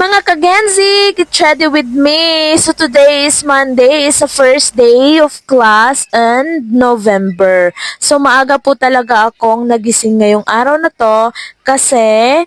Mga kagenzi, get ready with me. So today is Monday, is the first day of class and November. So maaga po talaga akong nagising ngayong araw na to kasi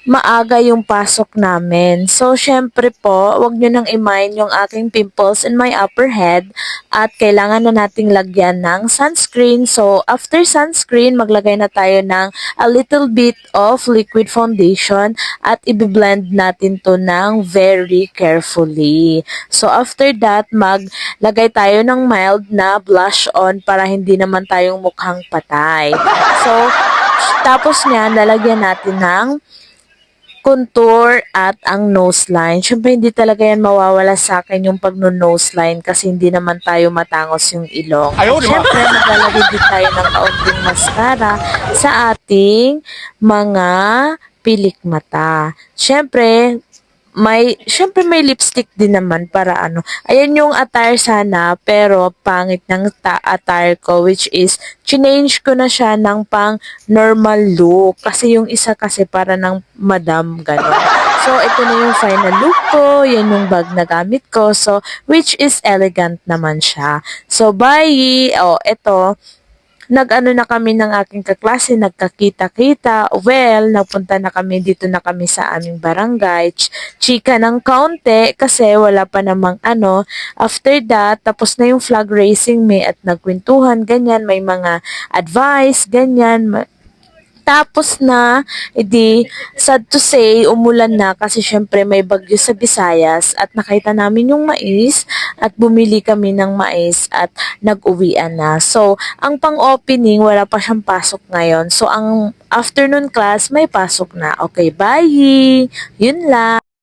maaga yung pasok namin. So, syempre po, wag nyo nang i-mind yung aking pimples in my upper head at kailangan na nating lagyan ng sunscreen. So, after sunscreen, maglagay na tayo ng a little bit of liquid foundation at i-blend natin to ng very carefully. So, after that, maglagay tayo ng mild na blush on para hindi naman tayong mukhang patay. So, tapos niyan, lalagyan natin ng contour at ang nose line. Siyempre, hindi talaga yan mawawala sa akin yung pagno-nose line kasi hindi naman tayo matangos yung ilong. At siyempre, maglalagay din tayo ng kaunting mascara sa ating mga pilik mata. Siyempre may lipstick din naman para ano. Ayan yung attire sana pero pangit ng attire ko which is change ko na siya ng pang normal look kasi yung isa kasi para ng madam gano'n. So ito na yung final look ko, yan yung bag na gamit ko. So which is elegant naman siya. So bye. Ito nag-ano na kami ng aking kaklase, nagkakita-kita. Well, napunta na kami, dito na kami sa aming barangay. Chika ng kaunti kasi wala pa namang ano. After that, tapos na yung flag racing may at nagkwentuhan, ganyan, may mga advice, ganyan. Tapos na, edi, sad to say, umulan na kasi syempre may bagyo sa Visayas at nakita namin yung mais at bumili kami ng mais at nag-uwian na. So, ang pang-opening, wala pa siyang pasok ngayon. So, ang afternoon class, may pasok na. Okay, bye! Yun lang.